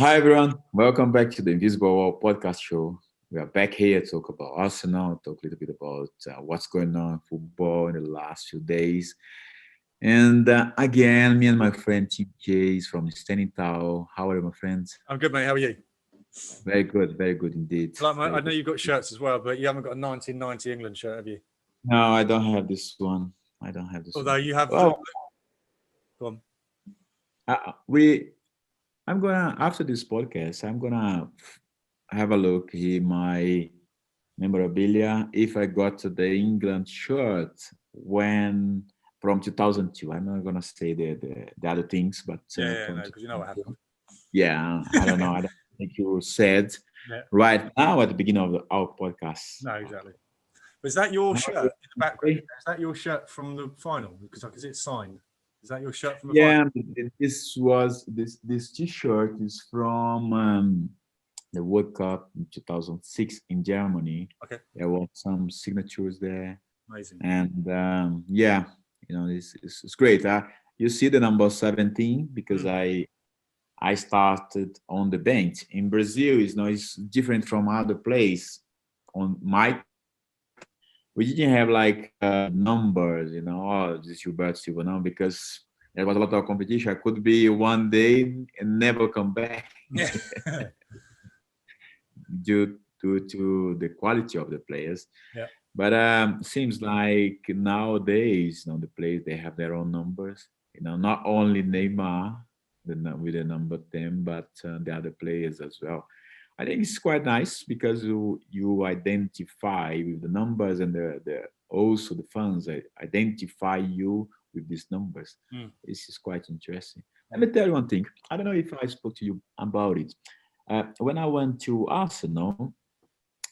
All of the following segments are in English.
Hi everyone, welcome back to the Invisible Wall podcast show. We are back here to talk about Arsenal, talk a little bit about what's going on in football in the last few days. And again, me and my friend TJ is from Standing Towel. How are you, my friends? I'm good, mate. How are you? Very good indeed. I know you've got shirts as well, but you haven't got a 1990 England shirt, have you? No, I don't have this one. I don't have this Although one. you have. Well, Go on. we I'm gonna after this podcast, I'm gonna have a look here my memorabilia if I got the England shirt when from 2002. I'm not gonna say the other things, but No, from because you know what happened. yeah, I don't know. I don't think you said Yeah. right now at the beginning of our podcast. No, exactly. But is that your shirt in the background? Is that your shirt from the final? Because I can see it's signed. Is that your shirt from the final? Yeah, this T-shirt is from the World Cup in 2006 in Germany. Okay. There were some signatures there. Amazing. And yeah, it's great. You see the number 17 because I started on the bench in Brazil. It's different from other place. On my, we didn't have like numbers, this Gilberto Silva now because there was a lot of competition. I could be one day and never come back Yeah. due to the quality of the players. Yeah. But seems like nowadays, the players they have their own numbers. Not only Neymar with the number 10, but the other players as well. I think it's quite nice because you identify with the numbers and the also the fans identify you with these numbers. This is quite interesting. Let me tell you one thing. I don't know if I spoke to you about it. When I went to Arsenal,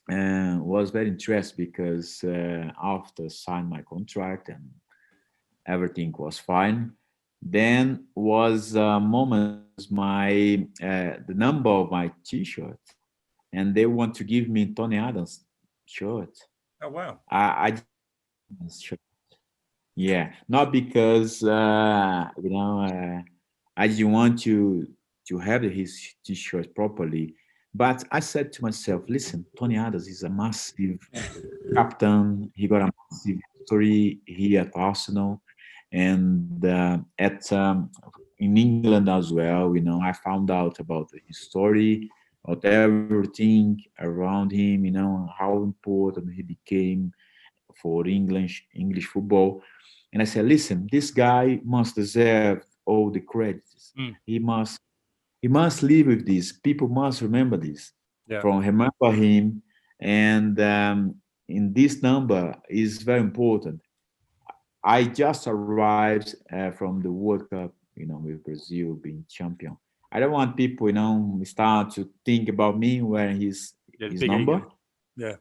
was very interested because after sign my contract and everything was fine, then was a moment my the number of my T-shirt, and they want to give me Tony Adams shirt. Oh wow! I shirt. Yeah, not because I didn't want to have his T-shirt properly, but I said to myself, listen, Tony Adams is a massive captain. He got a massive history here at Arsenal and at in England as well. I found out about his story, about everything around him. How important he became for English football. And I said, listen, this guy must deserve all the credits. He must live with this. People must remember this. Yeah. From remember him, and in this number is very important. I just arrived from the World Cup, with Brazil being champion. I don't want people, start to think about me wearing his number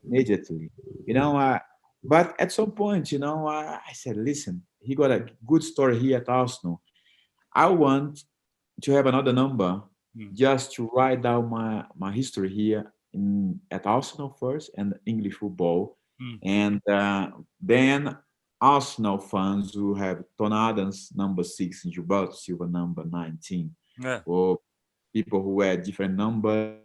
immediately. But at some point, I said, listen, he got a good story here at Arsenal. I want to have another number just to write down my history here at Arsenal first and English football. And then Arsenal fans who have Ton Adams number 6 and Gilberto Silva number 19. Yeah. Or people who wear different numbers.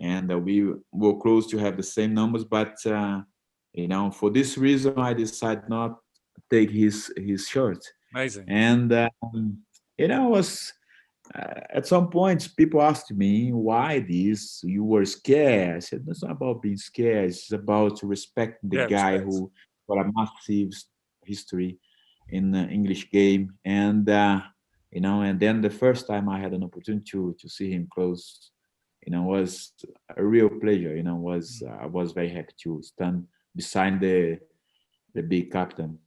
And we were close to have the same numbers. But, for this reason, I decided not to take his shirt. Amazing. And, was at some point people asked me why this you were scared. I said it's not about being scared, it's about respecting the guy who got a massive history in the English game. And and then the first time I had an opportunity to see him close, was a real pleasure. I was very happy to stand beside the big captain.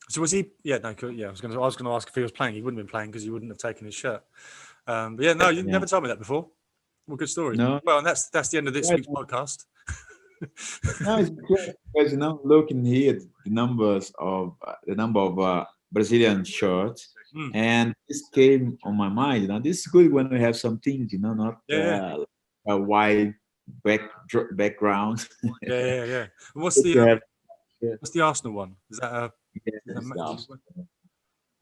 So was he? Yeah, no. Yeah, I was going to ask if he was playing. He wouldn't have been playing because he wouldn't have taken his shirt. But yeah, no, you never told me that before. Well, good story. No. Well, and that's the end of this week's podcast. No, it's because looking here the number of Brazilian shirts, and this came on my mind. This is good when we have some things, not a wide background. Yeah. And what's the Arsenal one? Is that a? I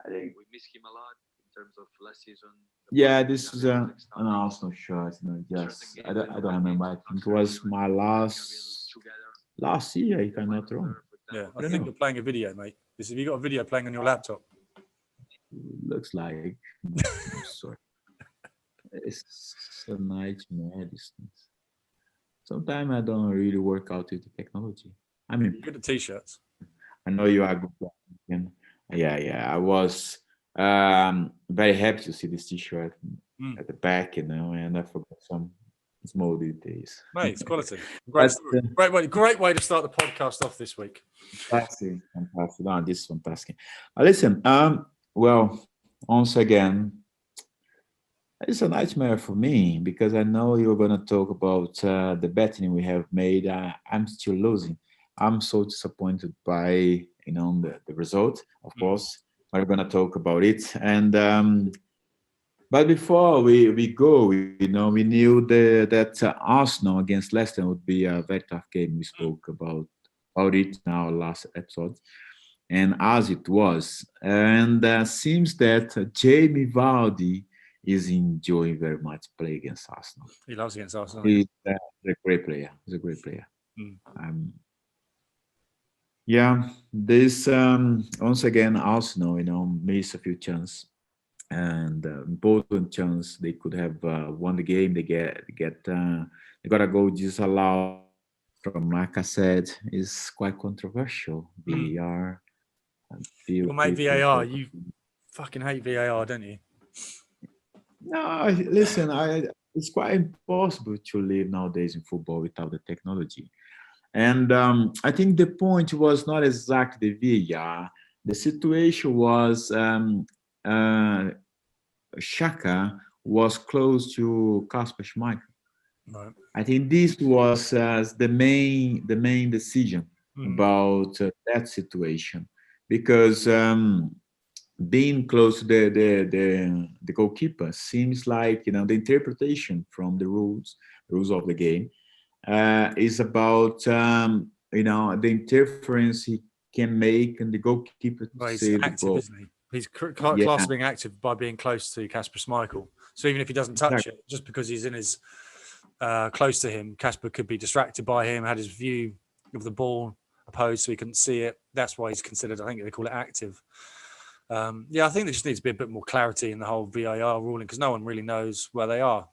think we miss him a lot in terms of last season. Yeah, this is an Arsenal shirt. Just I don't remember. I think it was my last year, if I'm not wrong. Yeah, I I don't think know. you're playing a video, mate. Have you got a video playing on your laptop? Looks like. I'm sorry. It's a nightmare. These things. Sometimes I don't really work out with the technology. I mean, You're good at t-shirts. I know you are good. And yeah, yeah. I was very happy to see this T-shirt Mm. at the back, and I forgot some small details. Mate, it's quality. Great But story. Great way to start the podcast off this week. fantastic, fantastic. No, this is fantastic. Listen, well, once again, it's a nightmare for me because I know you're going to talk about the betting we have made. I'm still losing. I'm so disappointed by the result, of Mm. course. We're going to talk about it. And but before we go, we knew that Arsenal against Leicester would be a very tough game. We spoke about it in our last episode, and as it was, and seems that Jamie Vardy is enjoying very much play against Arsenal. He loves against Arsenal. He's a great player. He's a great player. Mm. Um, yeah, this once again Arsenal, missed a few chances and important chance they could have won the game. They got a goal disallowed from, like I said, is quite controversial. Mm. VAR, and few Well, mate, people VAR, talk. you fucking hate VAR, don't you? No, listen, it's quite impossible to live nowadays in football without the technology. And I think the point was not exactly the VAR. The situation was uh, Shaka was close to Kasper Schmeichel. Right. I think this was the main decision Mm. about that situation because being close to the goalkeeper seems like the interpretation from the rules of the game is about the interference he can make and the goalkeeper to Well, he's save the active, ball. isn't he? He's Yeah, classed as being active by being close to Kasper Schmeichel. So even if he doesn't touch exactly. it, just because he's in his close to him, Kasper could be distracted by him, had his view of the ball opposed, so he couldn't see it. That's why he's considered, I think they call it active. Yeah, I think there just needs to be a bit more clarity in the whole VAR ruling because no one really knows where they are.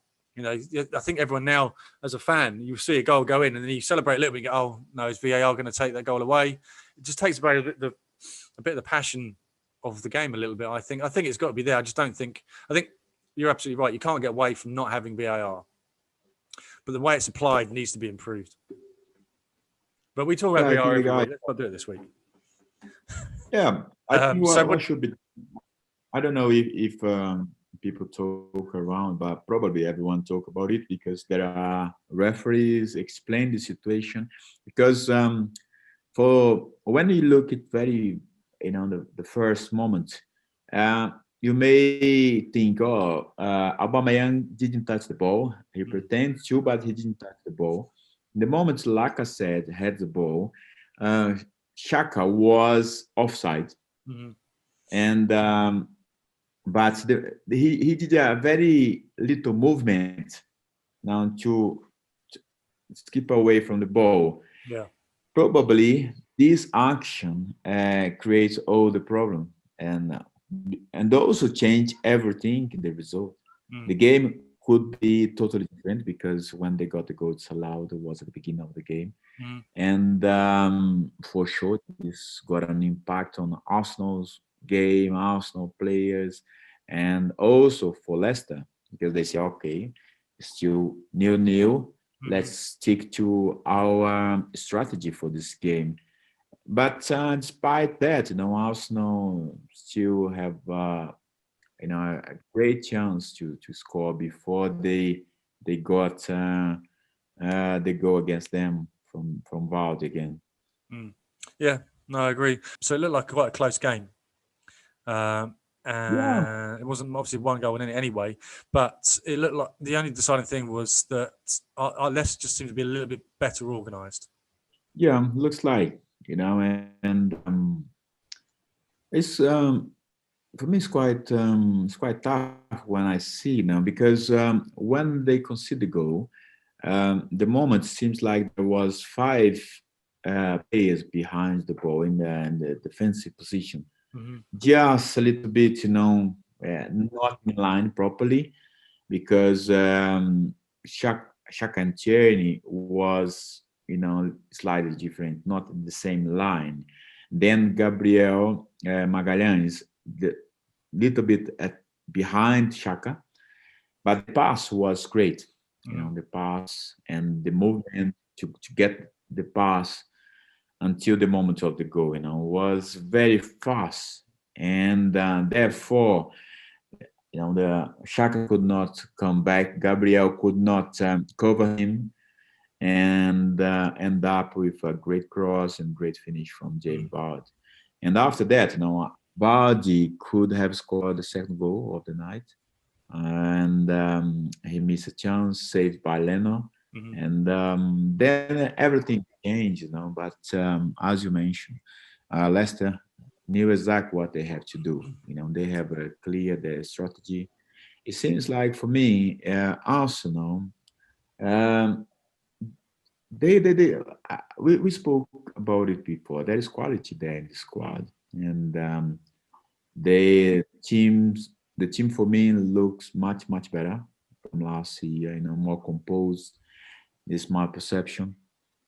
I think everyone now, as a fan, you see a goal go in and then you celebrate a little bit and go, oh, no, is VAR going to take that goal away? It just takes away a bit of the passion of the game a little bit, I think. I think it's got to be there. I think you're absolutely right. You can't get away from not having VAR. But the way it's applied needs to be improved. But we talk about Yeah, I VAR think the every guy. week. Let's not do it this week. Yeah, I think So what should be. I don't know if people talk around, but probably everyone talk about it because there are referees explain the situation. Because for when you look at the first moment, uh, you may think, oh, Aubameyang didn't touch the ball. He pretends to, but he didn't touch the ball. In the moment Laka said had the ball, uh, Shaka was offside, mm-hmm. and but he did a very little movement now to skip away from the ball. Yeah. Probably this action creates all the problem and also change everything in the result. The game could be totally different because when they got the goals allowed, it was at the beginning of the game. And for sure, this got an impact on Arsenal's game, Arsenal players, and also for Leicester because they say, okay, it's still nil-nil. Let's stick to our strategy for this game. But despite that, Arsenal still have a great chance to score before they got they go against them from Vardy again. Yeah, no, I agree. So it looked like quite a close game. Yeah, And it wasn't obviously one goal in it anyway, but it looked like the only deciding thing was that our Leicester just seemed to be a little bit better organised. yeah, looks like and it's for me it's quite tough when I see now because when they concede the goal, the moment seems like there was five players behind the ball in the defensive position, Hmm. just a little bit, not in line properly because Shaq and Tierney was, slightly different, not in the same line. Then Gabriel Magalhães, the little bit behind Shaka, but the pass was great. Hmm. The pass and the movement to get the pass until the moment of the goal, was very fast. And therefore, the Shaka could not come back. Gabriel could not cover him and end up with a great cross and great finish from Jamie Hmm. Bard. And after that, Vardy could have scored the second goal of the night, and he missed a chance saved by Leno. Hmm. And then everything changed, But as you mentioned, Leicester knew exactly what they have to do. They have a clear their strategy. It seems like for me, Arsenal, um, we spoke about it before. There is quality there in the Hmm. squad, and the team for me looks much better from last year. More composed. Is my perception.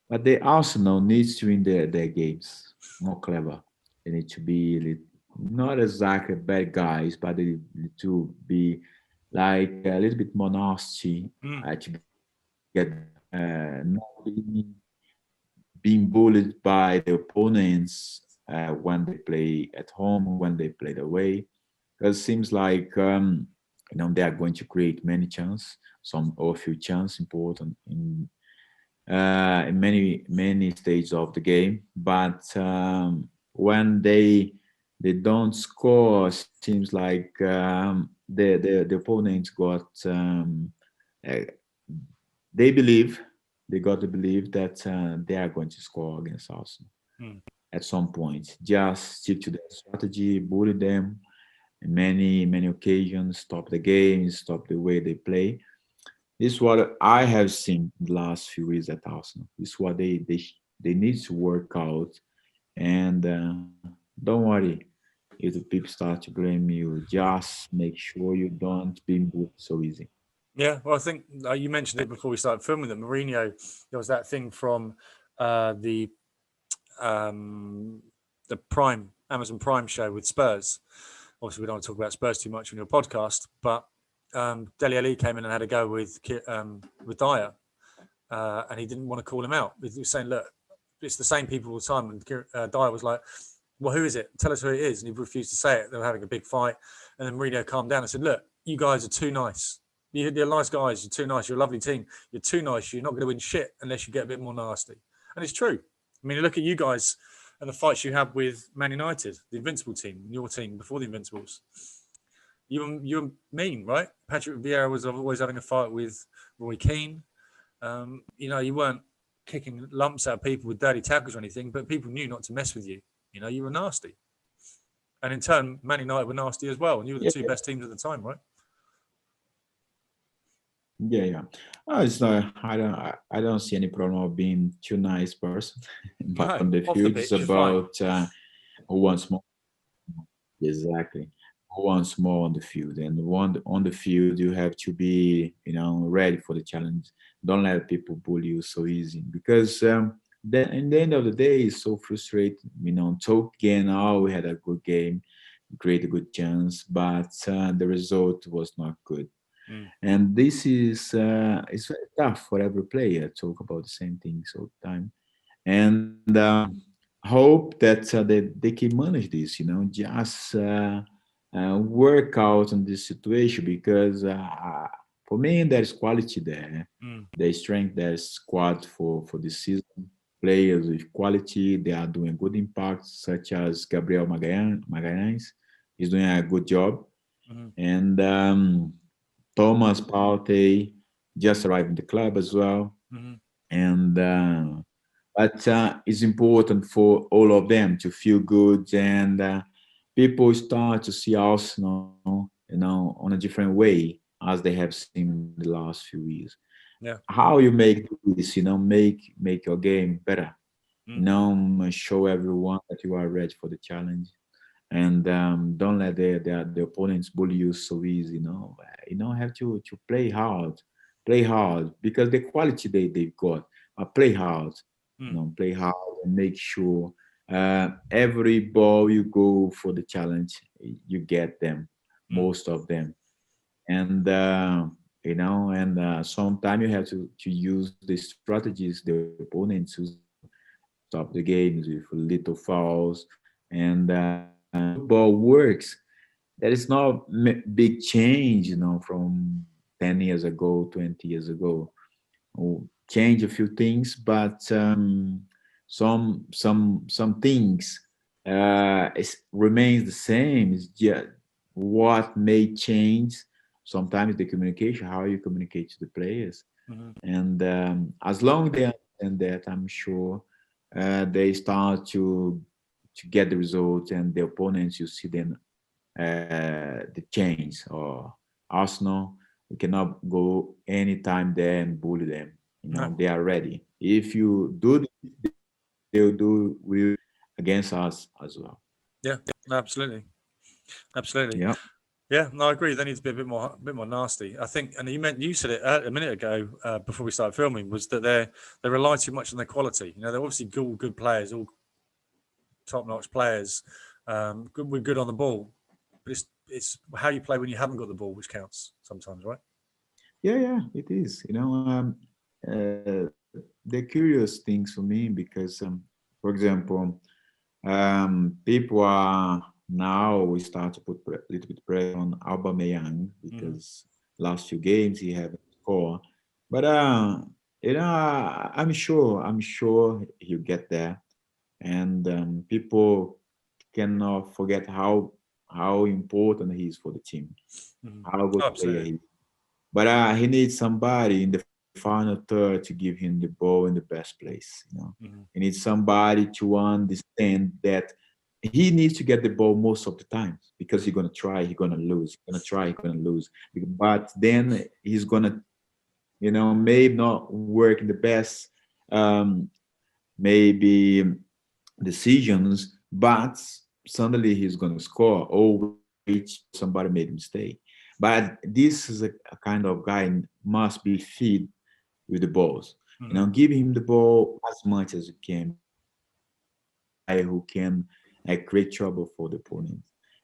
But the Arsenal needs to win their games more clever. They need to be not exactly bad guys, but they need to be like a little bit more nasty Hmm. to get not being bullied by the opponents when they play at home, when they play away. Because it seems like they are going to create many chances, some or a few chances important in many stages of the game. But when they don't score, seems like the opponents got uh, they believe they got to believe that they are going to score against Arsenal Hmm. at some point. Just stick to their strategy, bully them in many occasions, stop the game, stop the way they play. This is what I have seen in the last few years at Arsenal. This is what they need to work out. And don't worry if the people start to blame you. Just make sure you don't be moved so easy. Yeah, well, I think you mentioned it before we started filming that Mourinho. There was that thing from uh, the um, the Prime Amazon Prime show with Spurs. Obviously, we don't want to talk about Spurs too much on your podcast, but Dele Alli came in and had a go with Dyer, and he didn't want to call him out. He was saying, "Look, it's the same people all the time." And Dyer was like, "Well, who is it? Tell us who it is." And he refused to say it. They were having a big fight, and then Mourinho calmed down and said, "Look, you guys are too nice. You're nice guys. You're too nice. You're a lovely team. You're too nice. You're not going to win shit unless you get a bit more nasty." And it's true. I mean, look at you guys and the fights you had with Man United, the Invincible team, your team before the Invincibles. You were mean, right? Patrick Vieira was always having a fight with Roy Keane. You weren't kicking lumps out of people with dirty tackles or anything, but people knew not to mess with you. You were nasty. And in turn, Man United were nasty as well. And you were the Yeah, two best teams at the time, right? yeah. Oh, it's not. I don't see any problem of being too nice person, but No, on the off the field, it's pitch, you're fine. about who wants more. Exactly. Who wants more on the field? And on the field, you have to be, ready for the challenge. Don't let people bully you so easy because then in the end of the day, it's so frustrating. Talk again. Oh, we had a good game, great, a good chance, but the result was not good. Mm. And this is it's very tough for every player. Talk about the same things all the time, and hope that they can manage this. Just work out on this situation because for me there's quality there. Mm. There's strength. There's squad for this season. Players with quality. They are doing good impact, such as Gabriel Magalhães. He's doing a good job, Mm. and Thomas Partey just arrived in the club as well, Mm. and but it's important for all of them to feel good and people start to see Arsenal, on a different way as they have seen the last few years. Yeah. How you make this, make your game better, Mm. show everyone that you are ready for the challenge, and don't let the opponents bully you so easy. Have to play hard because the quality they've got. Play hard, Mm. play hard and make sure every ball you go for the challenge, you get them, Mm. most of them, and sometimes you have to use the strategies the opponents use, stop the games with little fouls, and football works. There is no big change, from 10 years ago, 20 years ago. Change a few things, but some things remains the same. It's just what may change sometimes the communication, how you communicate to the players, Mhm. and as long they understand that, I'm sure they start to get the results, and the opponents you see them the change. Or Arsenal, we cannot go anytime there and bully them. No. They are ready. If you do, they'll do will against us as well. Yeah. No, absolutely. Absolutely. Yeah. Yeah. No, I agree. They need to be a bit more nasty. I think, and you said it a minute ago before we started filming, was that they rely too much on their quality. They're obviously all good players, all top-notch players. We're good on the ball, but it's how you play when you haven't got the ball which counts sometimes, right? Yeah, it is. The curious things for me because, for example, people are now we start to put a little bit pressure on Aubameyang Mm-hmm. because last few games he haven't scored, but I'm sure he'll get there, and people cannot forget how important he is for the team, Mm-hmm. how good Oh, player absolutely. he is. But he needs somebody in the final third to give him the ball in the best place. Mm-hmm. He needs somebody to understand that he needs to get the ball most of the time because he's gonna lose. He's gonna try, he's gonna lose. But then he's gonna, maybe not work in the best maybe decisions, but suddenly he's gonna score. Or wait, somebody made a mistake. But this is a kind of guy must be fed with the balls. Mm-hmm. Give him the ball as much as you can. Guy who can create trouble for the opponent.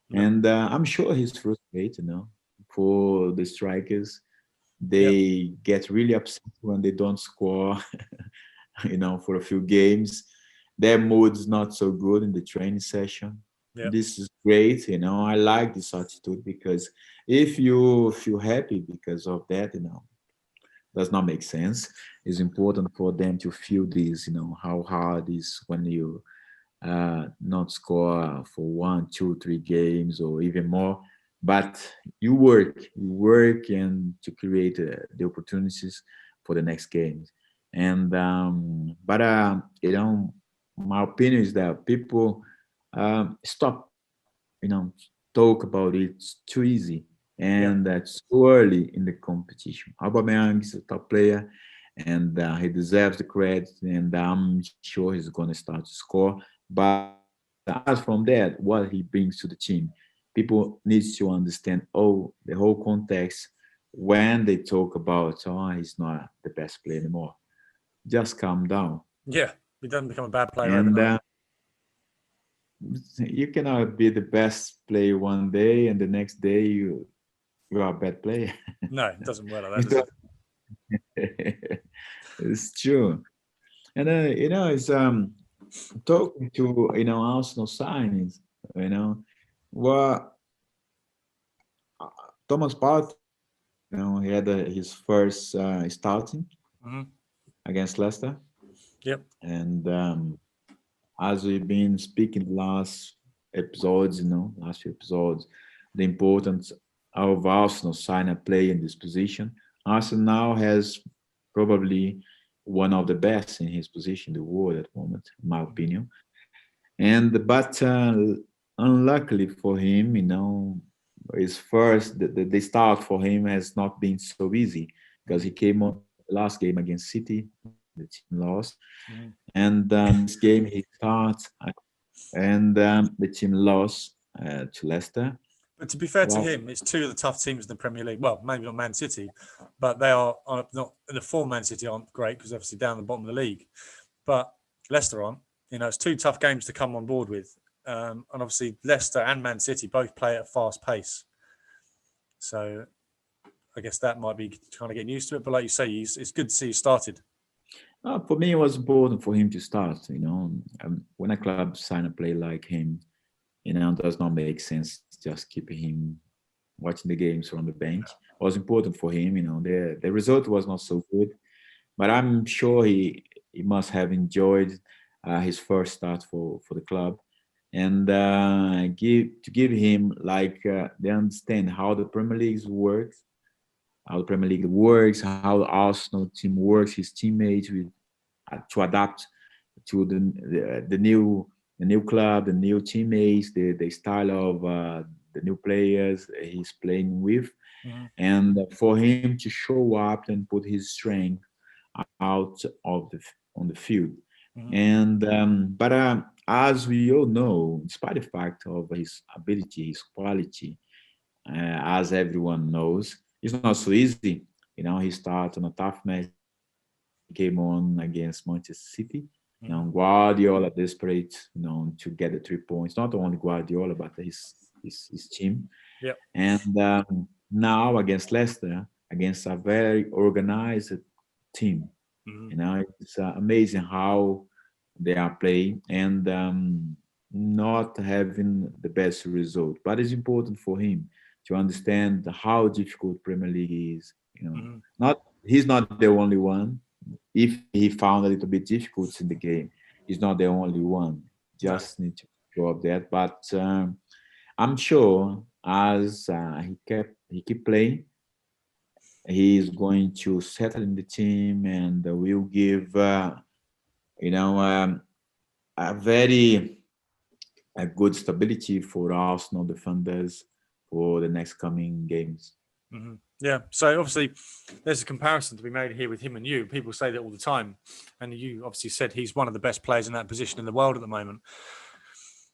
Yeah. And I'm sure he's frustrated, for the strikers. Yeah. They get really upset when they don't score, for a few games. Their mood's not so good in the training session. Yeah. This is great. I like this attitude because if you feel happy because of that, does not make sense. It's important for them to feel this, how hard is when you not score for 1, 2, 3 games or even more. But you work and to create the opportunities for the next games. And but my opinion is that people stop, talk about it. It's too easy Yeah. and that's too early in the competition. Aubameyang is a top player, and he deserves the credit, and I'm sure he's going to start to score. But as from that, what he brings to the team, people needs to understand. Oh, the whole context when they talk about, he's not the best player anymore. Just calm down, Yeah. He doesn't become a bad player and overnight. you cannot be the best player one day, and the next day you are a bad player. No, it doesn't work like that, does Because- it? it's true. And it's talking to Arsenal signings, well, uh, Thomas Partey, he had his first starting Mm-hmm. against Leicester, Yep. and as we've been speaking last episodes, last few episodes, the importance of Arsenal sign a player in this position. Arsenal now has probably one of the best in his position in the world at the moment, in my opinion. And but unluckily for him, his first the start for him has not been so easy because he came on the last game against City, the team lost, Mhm. and this game he starts and the team lost to Leicester. But to be fair to Well, him, it's two of the tough teams in the Premier League. Well, maybe not Man City, but they are not the form. Man City aren't great because obviously down the bottom of the league. But Leicester aren't. It's two tough games to come on board with, and obviously Leicester and Man City both play at a fast pace. So I guess that might be kind of getting used to it. But like you say, it's good to see you started. for me, it was important for him to start. When a club sign a player like him, does not make sense just keeping him watching the games from the bench. It was important for him. The result was not so good, but I'm sure he must have enjoyed his first start for the club, and give him like they understand how the Premier League works, how the Arsenal team works, his teammates with to adapt to the new club, the new teammates, the style of the new players he's playing with, Mm-hmm. and for him to show up and put his strength out of on the field. Mm-hmm. And but as we all know, despite the fact of his ability, his quality, as everyone knows, it's not so easy. He started on a tough match. He came on against Manchester City. Now Mm-hmm. Guardiola desperate, to get the 3 points. Not only Guardiola, but his team. Yep. And now against Leicester, against a very organized team. Mm-hmm. It's amazing how they are playing and not having the best result. But it's important for him to understand how difficult Premier League is. Mm-hmm. Not he's not the only one. If he found a little bit difficult in the game, he's not the only one. No. Just need to show up that. But I'm sure as he keep playing, he is going to settle in the team and will give you know um, a very a good stability for Arsenal defenders for the next coming games. Mm-hmm. Yeah. So obviously, there's a comparison to be made here with him and you. People say that all the time, and you obviously said he's one of the best players in that position in the world at the moment.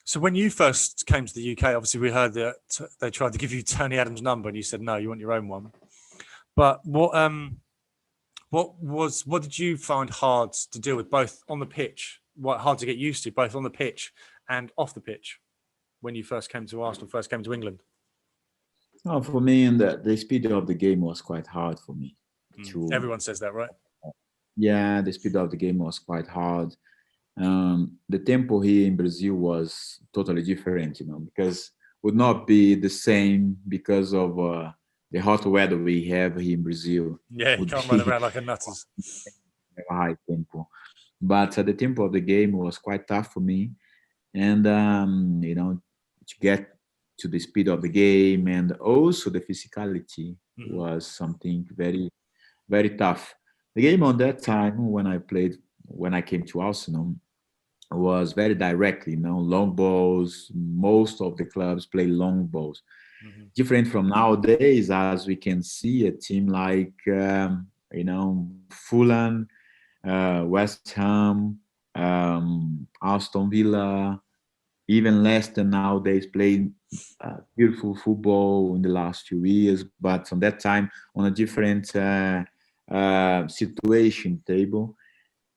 So when you first came to the UK, obviously we heard that they tried to give you Tony Adams' number, and you said no, you want your own one. But what did you find hard to deal with both on the pitch? What hard to get used to both on the pitch and off the pitch when you first came to Arsenal, first came to England? Oh, for me, and the speed of the game was quite hard for me to. Everyone says that, right? Yeah, the speed of the game was quite hard. The tempo here in Brazil was totally different, because would not be the same because of the hot weather we have here in Brazil. Yeah, you Would can't run be around like a nutters. a high tempo, but the tempo of the game was quite tough for me, and to get to the speed of the game and also the physicality Mm-hmm. was something very very tough. The game on that time when I came to Arsenal was very directly, long balls. Most of the clubs play long balls. Mm-hmm. Different from nowadays, as we can see a team like, Fulham, West Ham, Aston Villa, even Leicester nowadays play beautiful football in the last few years, but on that time on a different situation table.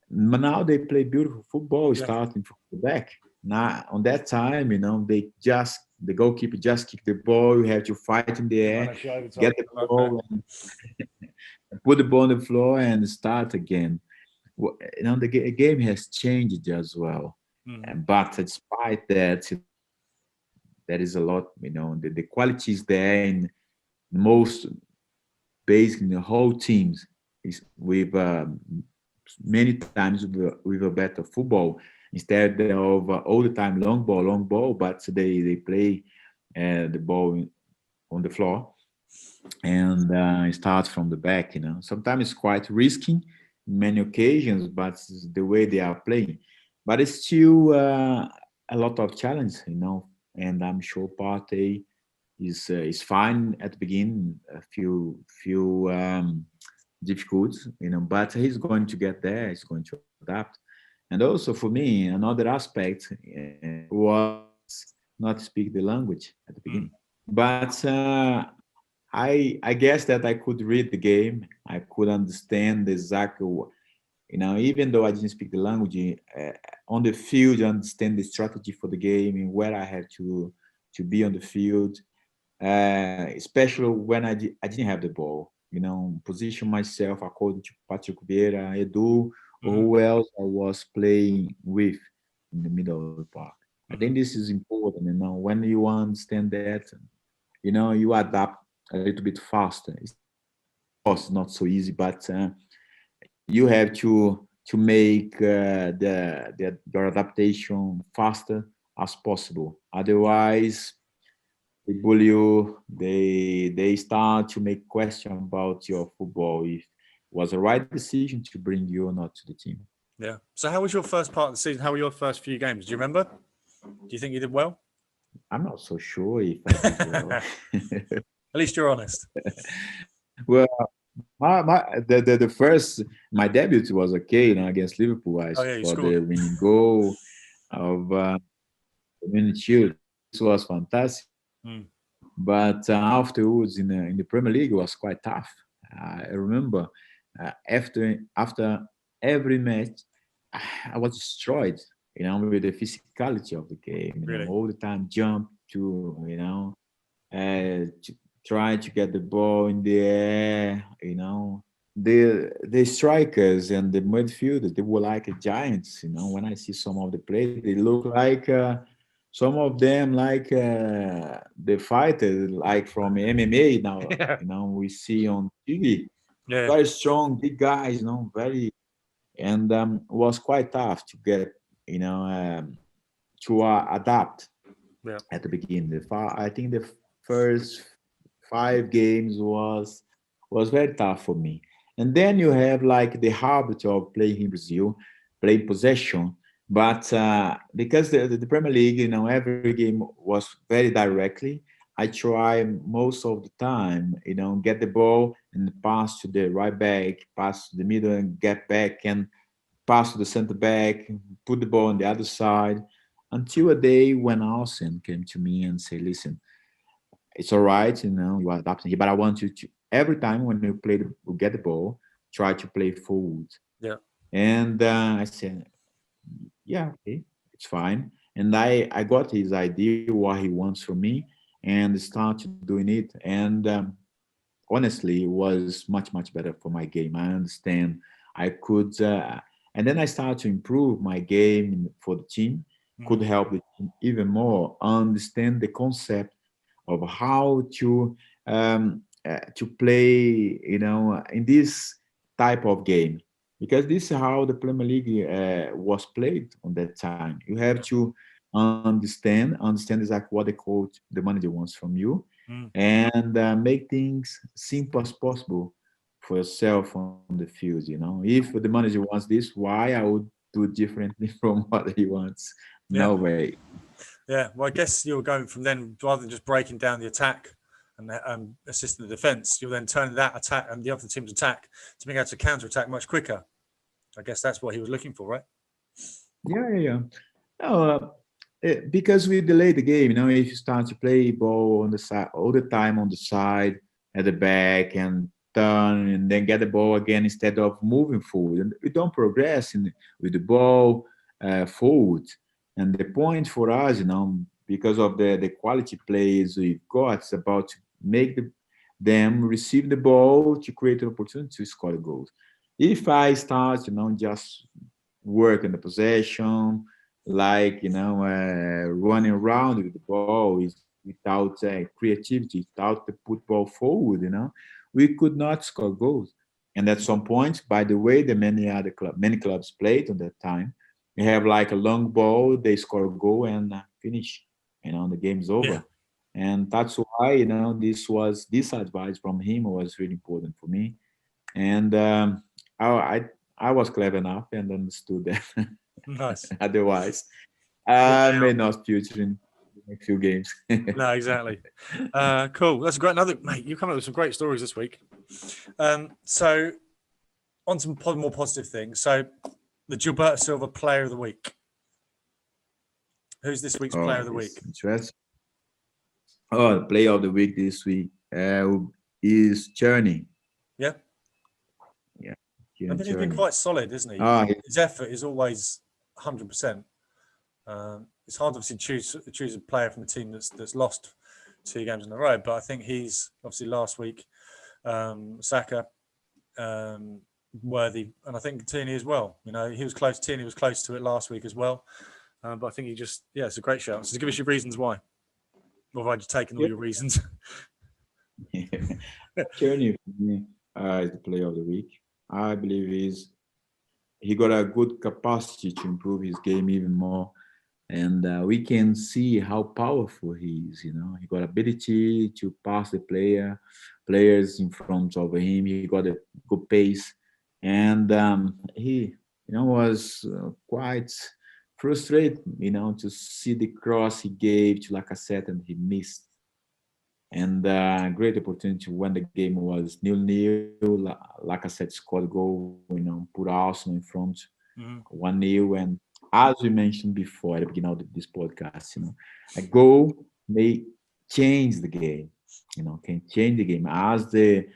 But now they play beautiful football Yeah. starting from the back. Now on that time, the goalkeeper just kick the ball. You have to fight in the Run air, actually overtime. get the I like that. ball, and put the ball on the floor and start again. The game has changed as well. Mm-hmm. But despite that, there is a lot. The quality is there in most, basically the whole teams is with many times with a better football instead of all the time long ball, but they play the ball on the floor and start from the back. Sometimes it's quite risky in many occasions, but it's the way they are playing. But it's still a lot of challenge, and I'm sure Partey is fine at the beginning. A few difficult, but he's going to get there. He's going to adapt. And also for me, another aspect was not speak the language at the Mm. beginning. But I guess that I could read the game. I could understand exactly even though I didn't speak the language, on the field, understand the strategy for the game and where I had to be on the field, especially when I didn't have the ball. Position myself according to Patrick Vieira, Edu, or Mm-hmm. who else I was playing with in the middle of the park. I Mm-hmm. think this is important. When you understand that, you adapt a little bit faster. It's, of course, not so easy, but you have to make your adaptation faster as possible. Yeah. Otherwise, they bully you. They start to make question about your football. If it was the right decision to bring you or not to the team. Yeah. So, how was your first part of the season? How were your first few games? Do you remember? Do you think you did well? I'm not so sure if I did well. At least you're honest. Well, the first my debut was okay, against Liverpool. I Oh yeah, you scored scored. the winning goal of Man Utd. This was fantastic. Mm. But afterwards in the Premier League, it was quite tough. I remember after every match, I was destroyed. With the physicality of the game. Really? All the time jump to to try to get the ball in the air. The strikers and the midfielders, they were like giants. When I see some of the players, they look like some of them like the fighters like from MMA now. Yeah. We see on TV, Yeah. very strong, big guys. Very, and was quite tough to get. To adapt Yeah. at the beginning. I think the first 5 games was very tough for me. And then you have like the habit of playing in Brazil, playing possession. But because the Premier League, every game was very directly, I try most of the time, get the ball and pass to the right back, pass to the middle and get back and pass to the center back, put the ball on the other side, until a day when Alsen came to me and said, "Listen, it's all right, you are adapting here, but I want you to every time when you get the ball, try to play forward." Yeah. And I said, "Yeah, okay, it's fine." And I got his idea what he wants from me, and started doing it. And honestly, it was much better for my game. I understand I could, and then I started to improve my game for the team. Could Mm. help the team even more understand the concept of how to play, in this type of game, because this is how the Premier League was played on that time. You have Yeah. to understand exactly what the coach, the manager wants from you, Mm. and make things simple as possible for yourself on the field. If the manager wants this, why I would do differently from what he wants? Yeah. No way. Yeah. Well, I guess you're going from then rather than just breaking down the attack and assisting the defense, you're then turning that attack and the other team's attack to being able to counter attack much quicker. I guess that's what he was looking for, right? Yeah. No, because we delay the game. If you start to play ball on the side all the time on the side at the back and turn and then get the ball again instead of moving forward, and we don't progress with the ball forward. And the point for us, because of the quality players we've got, it's about to make them receive the ball to create an opportunity to score goals. If I start, just work in the possession, like running around with the ball is without creativity, without the put ball forward, we could not score goals. And at some point, by the way, the many clubs played on that time, you have like a long ball, they score a goal and finish. The game's Yeah. over. And that's why this advice from him was really important for me. And I was clever enough and understood that. Nice. Otherwise, Well, I now, may not future in next few games. No, exactly. Cool. That's a great. Another mate. You come up with some great stories this week. So on some more positive things. So the Gilberto Silva Player of the Week. Who's this week's Player of the Week? Interesting. The player of the week this week is Cherney. Yeah. Yeah. I think he's been Cherney. quite solid, isn't he? His effort is always 100%. It's hard to obviously choose a player from a team that's lost 2 games in a row, but I think he's obviously last week, Saka, worthy, and I think Tierney as well. You know, Tierney was close to it last week as well, but I think it's a great shout. So give us your reasons why, or have I just taken all your reasons? Cherney for me is the player of the week. I believe he got a good capacity to improve his game even more. And we can see how powerful he is. You know, he got ability to pass the players in front of him. He got a good pace, and he, was quite frustrated. To see the cross he gave to Lacazette and he missed. And great opportunity when the game was 0-0. Lacazette scored a goal. Put Arsenal in front, 1-0, and as we mentioned before at the beginning of this podcast, a goal may change the game. Can change the game as the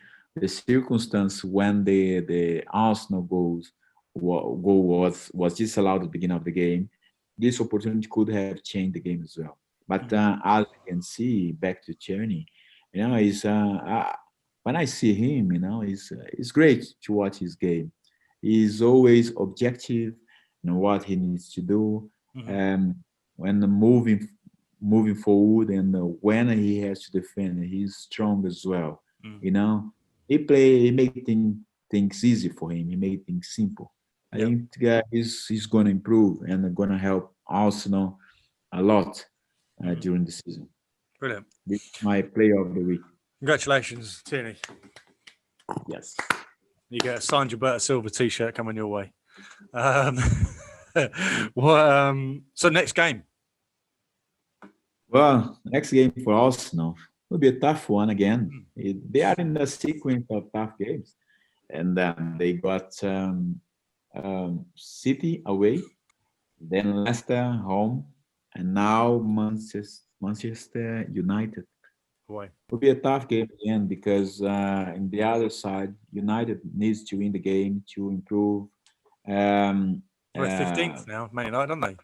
circumstance when the Arsenal goal was disallowed at the beginning of the game. This opportunity could have changed the game as well. But as you can see, back to Tierney, is when I see him, it's great to watch his game. He's always objective. What he needs to do, when moving forward, and when he has to defend, he's strong as well. He make things easy for him. He make things simple. I think he's going to improve and going to help Arsenal a lot during the season. Brilliant. This is my player of the week. Congratulations, Tierney. Yes. You get a signed Gilberto Silva t-shirt coming your way. So next game. Well, next game for Arsenal will be a tough one again. They are in a sequence of tough games, and they got City away, then Leicester home, and now Manchester United. Boy. It will be a tough game again because in the other side, United needs to win the game to improve. We're at 15th now, Man Utd, don't they?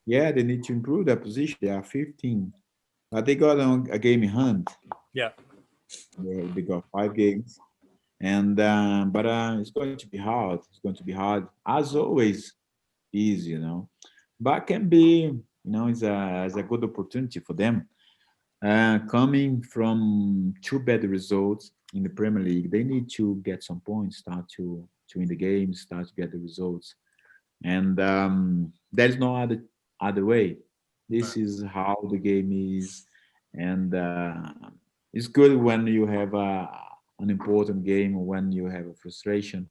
Yeah, they need to improve their position. They are 15, but they got a game in hand. Yeah. They got 5 games, and but it's going to be hard. It's going to be hard as always is, but can be, it's a good opportunity for them. Coming from 2 bad results in the Premier League, they need to get some points, start to win the game, start to get the results. And there is no other way. This is how the game is, and it's good when you have an important game, when you have a frustration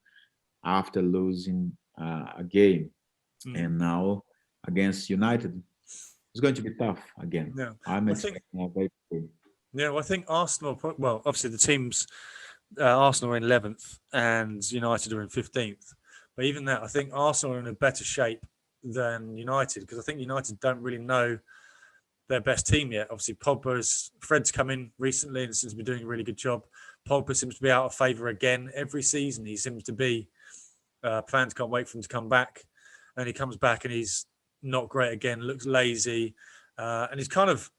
after losing a game. And now against United, it's going to be tough again. Yeah, I'm expecting a very good. Yeah, well, I think Arsenal. Well, obviously the teams, Arsenal are in 11th and United are in 15th. But even that, I think Arsenal are in a better shape than United, because I think United don't really know their best team yet. Obviously, Fred's come in recently and seems to be doing a really good job. Pogba seems to be out of favour again every season. He seems to be. Fans can't wait for him to come back, and he comes back and he's not great again. Looks lazy, and he's kind of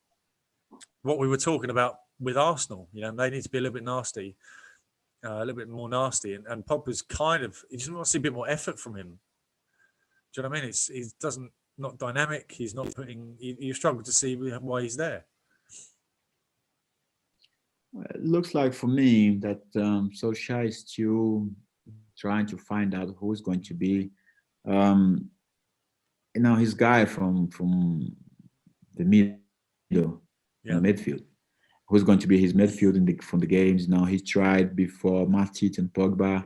what we were talking about with Arsenal. They need to be a little bit nasty. A little bit more nasty, and Pogba's you just want to see a bit more effort from him. Do you know what I mean? He doesn't, not dynamic. He's not putting. You struggle to see why he's there. It looks like for me that Solskjaer is still trying to find out who's going to be, his guy from the middle, midfield. Who's going to be his midfield from the games? He tried before Matip and Pogba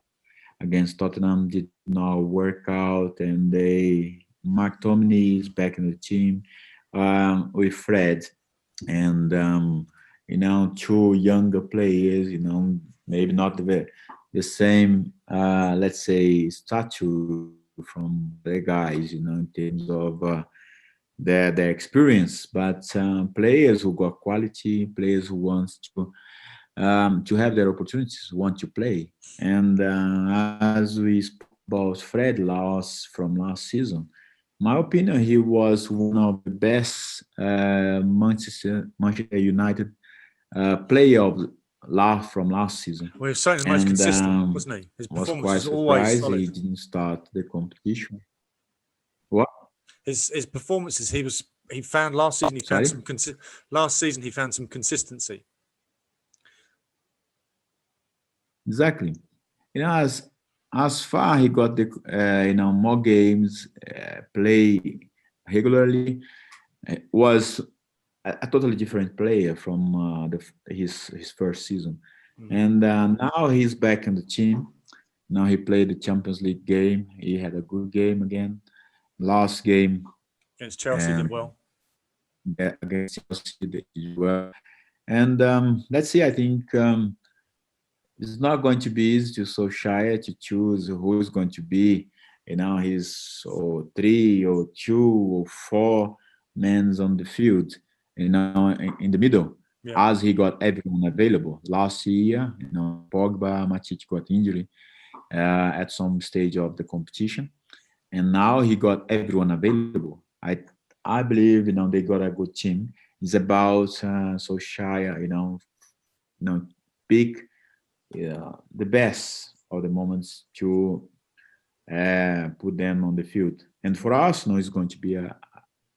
against Tottenham, did not work out, and Mark Tomney is back in the team. with Fred and two younger players, maybe not the same, let's say, stature from the guys, in terms of their experience, but players who got quality, players who wants to have their opportunities, want to play. And as we spoke about Fred from last season, my opinion, he was one of the best Manchester United player from last season, Well, he was certainly the most and consistent, wasn't he? His was performance quite was always surprised solid. he didn't start the competition. What? His performances, he found last season. He found Sorry? last season he found some consistency. Exactly. As far he got the more games, play regularly, was a totally different player from his first season. And now he's back in the team. Now he played the Champions League game. He had a good game again. Last game Against Chelsea, did um, well. against Chelsea, they did well. And let's see. I think it's not going to be easy to Solskjaer to choose who's going to be, his three or two or four men on the field, in the middle, Yeah. as he got everyone available. Last year, Pogba, Matic got injury at some stage of the competition, and now he got everyone available. I believe, they got a good team. It's about Solskjaer, pick the best of the moments to put them on the field. And for Arsenal, it's going to be a,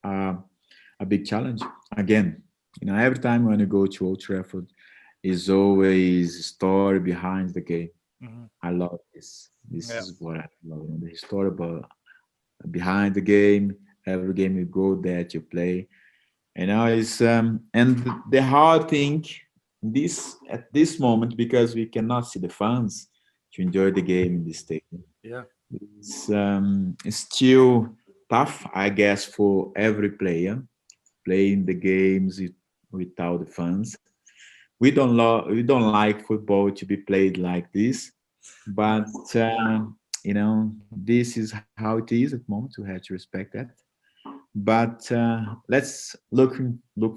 a big challenge. Again, every time when you go to Old Trafford, is always a story behind the game. I love this. This is what I love. The story about behind the game. Every game you go there to play. It's and the hard thing at this moment, because we cannot see the fans to enjoy the game in the stadium. Yeah. It's still tough, I guess, for every player playing the games without the fans. We don't like football to be played like this, but this is how it is at the moment. We have to respect that. But let's look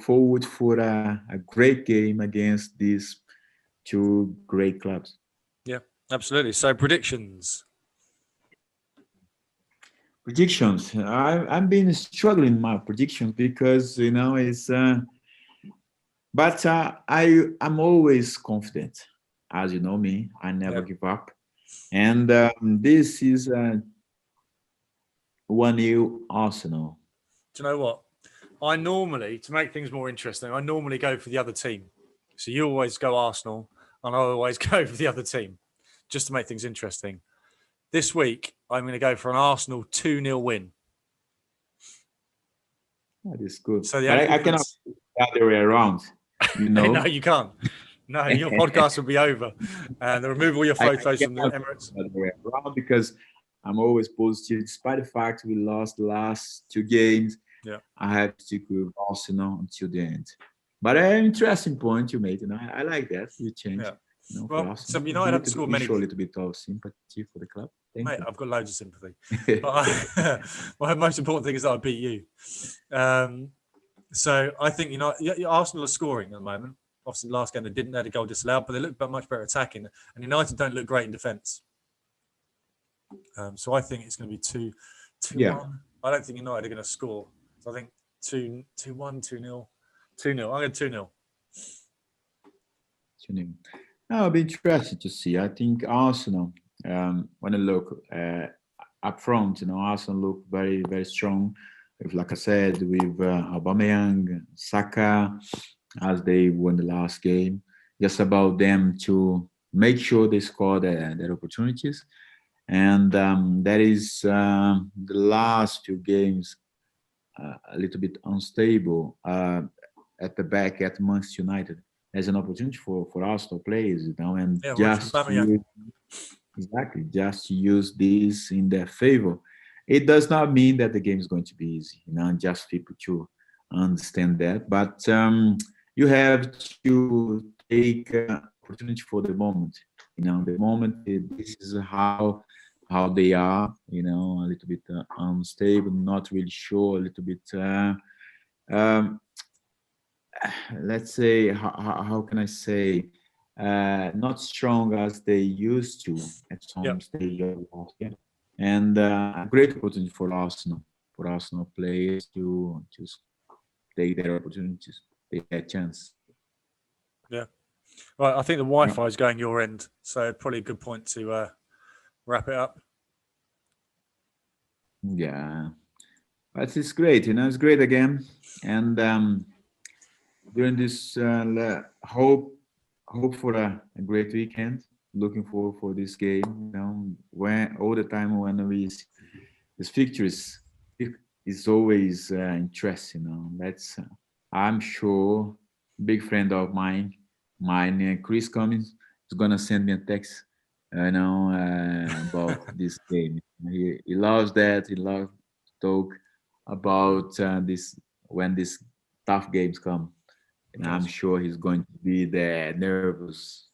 forward for a great game against these two great clubs. Yeah, absolutely. So predictions. Predictions. I've been struggling my predictions because it's. But I'm always confident, as you know me. I never give up, and this is 1-0 Arsenal. Do you know what? I normally, to make things more interesting, I normally go for the other team. So you always go Arsenal, and I always go for the other team, just to make things interesting. This week, I'm going to go for an Arsenal 2-0 win. That is good. So but I cannot the other way around. No, you can't. No, your podcast will be over. And they'll remove all your photos from the Emirates. The other way around, because I'm always positive, despite the fact we lost the last two games. Yeah, I have to stick with Arsenal until the end. But an interesting point you made, I like that. You change. Yeah. Well, so United haven't scored many. Show a little bit of sympathy for the club. Mate, I've got loads of sympathy. But my most important thing is that I beat you. So I think Arsenal are scoring at the moment. Obviously, last game they had a goal disallowed, but they look much better attacking. And United don't look great in defence. So I think it's going to be 2-1. I don't think United are going to score. So I think 2-1, 2-0. 2-0. I'm going 2-0. 2-0. It'll be interesting to see. I think Arsenal, when I look up front, Arsenal look very, very strong. Like I said, with Aubameyang, Saka, as they won the last game. Just about them to make sure they score their opportunities. And that is the last few games a little bit unstable at the back at Manchester United. There's an opportunity for Arsenal players, and just to use this in their favor. It does not mean that the game is going to be easy, just people to understand that. But you have to take opportunity for the moment. The moment, this is how they are. A little bit unstable, not really sure, a little bit. Um, let's say, how can I say, not strong as they used to at some stage of last year. And a great opportunity for Arsenal players to take their opportunities, take their chance. Yeah. Right. I think the Wi-Fi is going your end, so probably a good point to wrap it up. Yeah, but it's great. It's great again. And during this, hope for a great weekend. Looking forward for this game. When all the time when we see these fixtures, it's always interesting. That's I'm sure big friend of mine, Chris Cummins, is gonna send me a text. About this game. He loves that. He loves to talk about this when these tough games come. And I'm Nice. sure he's going to be there nervous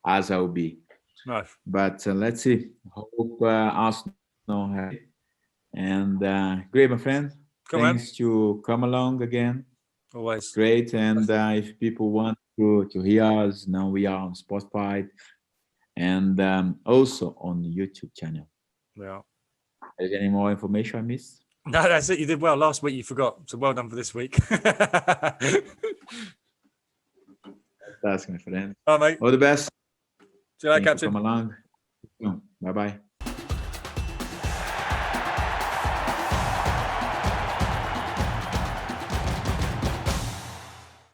as I'll be. Nice. But let's see. Hope Arsenal have it. And great, my friend. Come on. Thanks to come along again. Always. Great. And if people want to hear us, now we are on Spotify and also on the YouTube channel. Yeah. Is there any more information I missed? No, that's it. You did well. Last week you forgot. So well done for this week. That's my friend. All right, mate. All the best. See you later, Thanks for Captain. coming along. Bye-bye.